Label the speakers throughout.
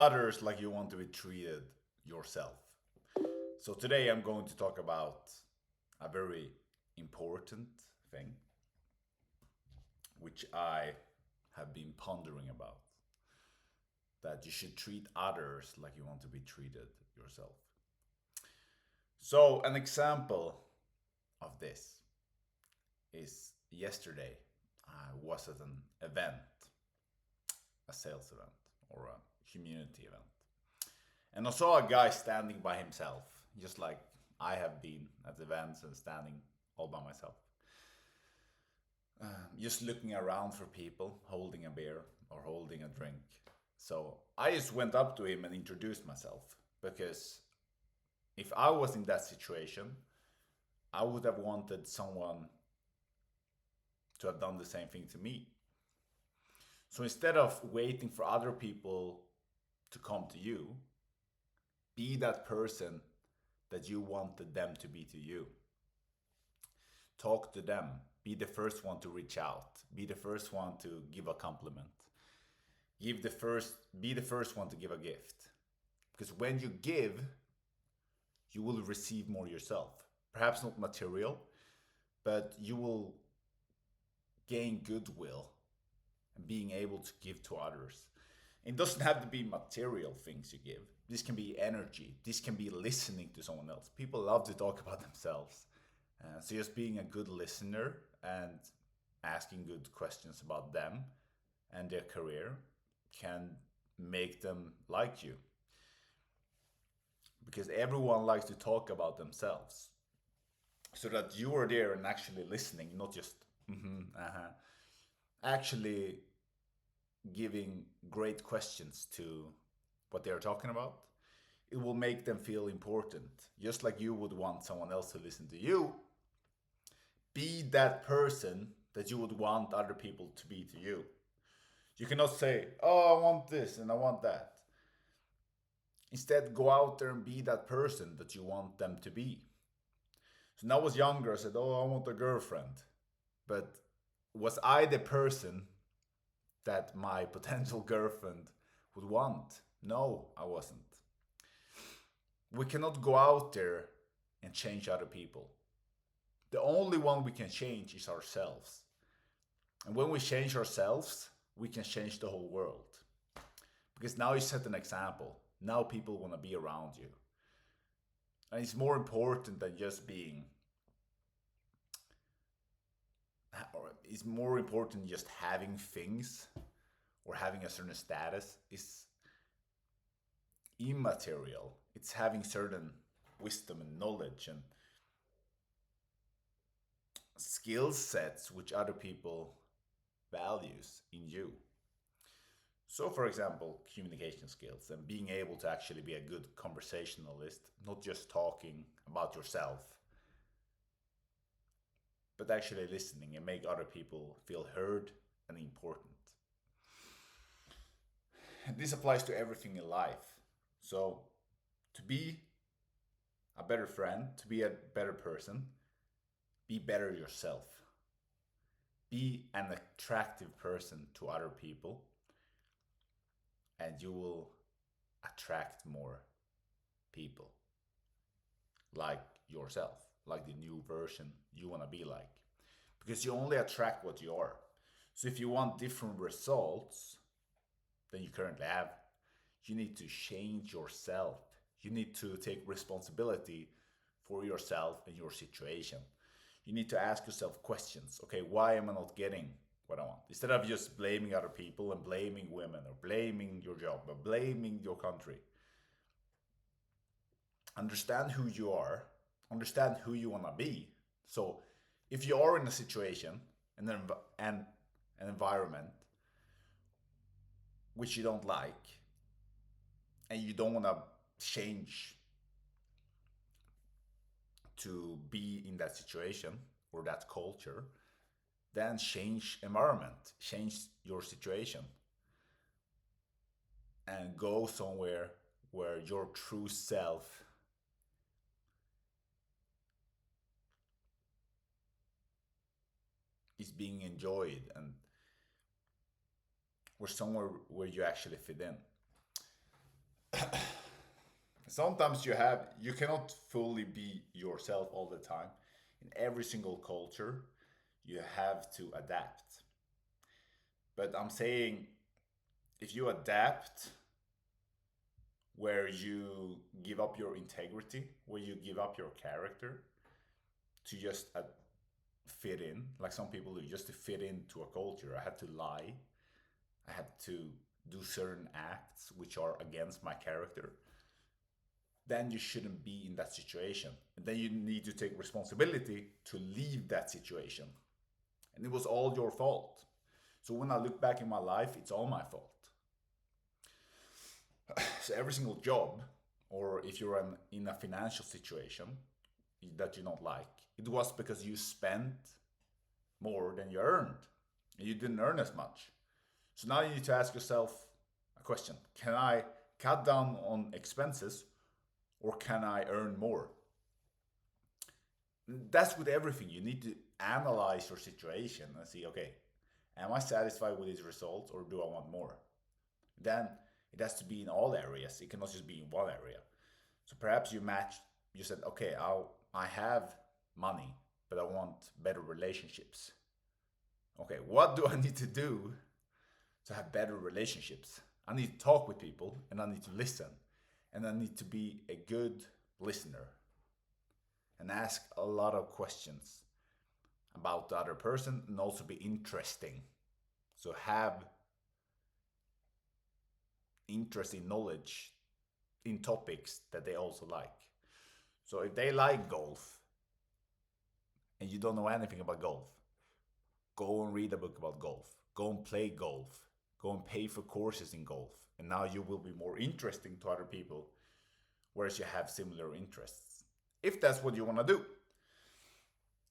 Speaker 1: others like you want to be treated yourself. So today I'm going to talk about a very important thing which I have been pondering about, that you should treat others like you want to be treated yourself. So an example of this is yesterday I was at an event, a sales event or a community event. And I saw a guy standing by himself, just like I have been at events and standing all by myself. Just looking around for people, holding a beer or holding a drink. So I just went up to him and introduced myself because if I was in that situation, I would have wanted someone to have done the same thing to me. So instead of waiting for other people to come to you, be that person that you wanted them to be to you. Talk to them. Be the first one to reach out. Be the first one to give a compliment. Be the first one to give a gift. Because when you give, you will receive more yourself. Perhaps not material, but you will gain goodwill and being able to give to others. It doesn't have to be material things you give. This can be energy. This can be listening to someone else. People love to talk about themselves. So just being a good listener and asking good questions about them and their career can make them like you. Because everyone likes to talk about themselves. So that you are there and actually listening, not just actually giving great questions to what they're talking about. It will make them feel important, just like you would want someone else to listen to you. Be that person that you would want other people to be to you. You cannot say, "Oh, I want this and I want that." Instead, go out there and be that person that you want them to be. So when I was younger, I said, "Oh, I want a girlfriend." But was I the person that my potential girlfriend would want? No, I wasn't. We cannot go out there and change other people. The only one we can change is ourselves. And when we change ourselves, we can change the whole world. Because now you set an example. Now people want to be around you. And it's more important than just being, or it's more important than just having things or having a certain status. It's immaterial. It's having certain wisdom and knowledge and skill sets which other people values in you. So, for example, communication skills and being able to actually be a good conversationalist, not just talking about yourself, but actually listening and make other people feel heard and important. This applies to everything in life. So, to be a better friend, to be a better person, be better yourself. Be an attractive person to other people, and you will attract more people like yourself, like the new version you want to be like. Because you only attract what you are. So if you want different results than you currently have, you need to change yourself. You need to take responsibility for yourself and your situation. You need to ask yourself questions. Okay, why am I not getting what I want? Instead of just blaming other people and blaming women or blaming your job or blaming your country. Understand who you are, understand who you want to be. So if you are in a situation and an environment which you don't like and you don't want to change to be in that situation or that culture, then change environment, change your situation, and go somewhere where your true self is being enjoyed and or somewhere where you actually fit in. sometimes you cannot fully be yourself all the time. In every single culture, you have to adapt. But I'm saying if you adapt where you give up your integrity, where you give up your character to just fit in, like some people do, just to fit into a culture. I had to lie. I had to do certain acts which are against my character. Then you shouldn't be in that situation. And then you need to take responsibility to leave that situation. And it was all your fault. So when I look back in my life, it's all my fault. So every single job, or if you're in a financial situation that you don't like, it was because you spent more than you earned. And you didn't earn as much. So now you need to ask yourself a question. Can I cut down on expenses or can I earn more? That's with everything. You need to analyze your situation and see, okay, am I satisfied with these results or do I want more? Then it has to be in all areas. It cannot just be in one area. So perhaps you said, okay, I have money, but I want better relationships. Okay, what do I need to do to have better relationships? I need to talk with people and I need to listen. And I need to be a good listener and ask a lot of questions about the other person and also be interesting. So have interesting knowledge in topics that they also like. So if they like golf and you don't know anything about golf, go and read a book about golf. Go and play golf. Go and pay for courses in golf. And now you will be more interesting to other people, whereas you have similar interests. If that's what you want to do.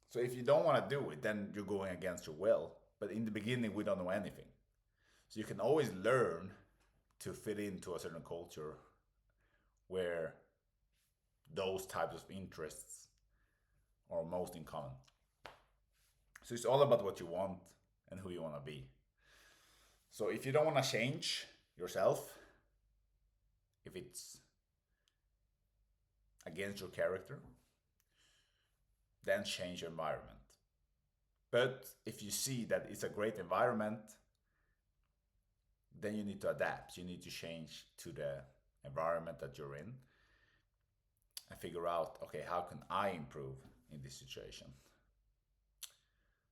Speaker 1: So if you don't want to do it, then you're going against your will. But in the beginning, we don't know anything. So you can always learn to fit into a certain culture where those types of interests are most in common. So it's all about what you want and who you want to be. So if you don't want to change yourself, if it's against your character, then change your environment. But if you see that it's a great environment, then you need to adapt. You need to change to the environment that you're in and figure out, okay, how can I improve in this situation?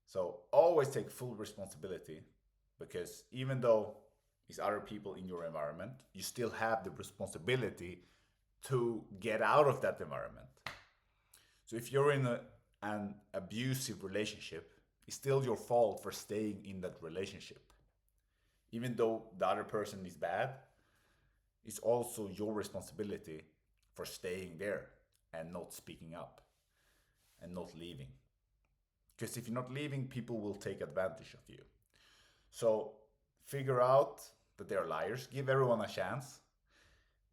Speaker 1: So always take full responsibility, because even though it's other people in your environment, you still have the responsibility to get out of that environment. So if you're in an abusive relationship, it's still your fault for staying in that relationship. Even though the other person is bad, it's also your responsibility for staying there and not speaking up and not leaving. Because if you're not leaving, people will take advantage of you. So figure out that they're liars. Give everyone a chance.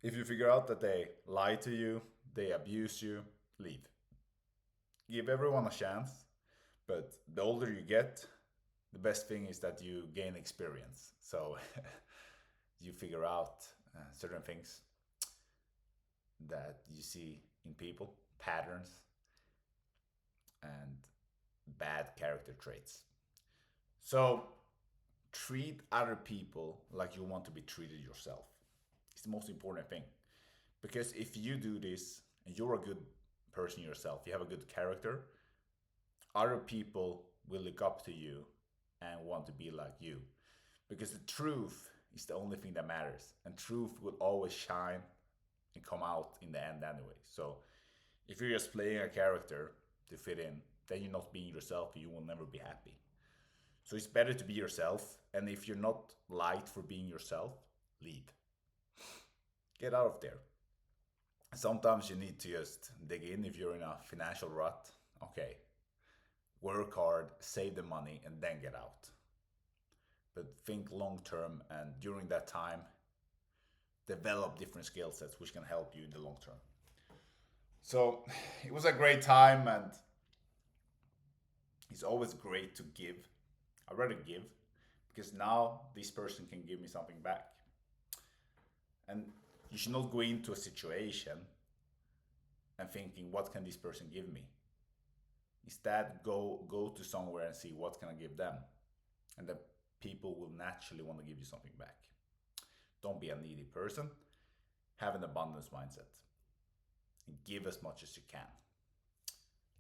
Speaker 1: If you figure out that they lie to you, they abuse you, leave. Give everyone a chance. But the older you get, the best thing is that you gain experience. So you figure out certain things that you see in people, patterns, and bad character traits. So treat other people like you want to be treated yourself. It's the most important thing. Because if you do this and you're a good person yourself, you have a good character, other people will look up to you and want to be like you. Because the truth is the only thing that matters. And truth will always shine and come out in the end anyway. So if you're just playing a character to fit in, then you're not being yourself and you will never be happy. So it's better to be yourself. And if you're not liked for being yourself, leave. Get out of there. Sometimes you need to just dig in if you're in a financial rut. Okay, work hard, save the money, and then get out. But think long term, and during that time, develop different skill sets which can help you in the long term. So it was a great time, and it's always great to give. I'd rather give because now this person can give me something back. And You should not go into a situation and thinking, what can this person give me? Instead, go to somewhere and see what can I give them, and then people will naturally want to give you something back. Don't be a needy person. Have an abundance mindset and give as much as you can.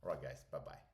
Speaker 1: All right, guys. Bye bye.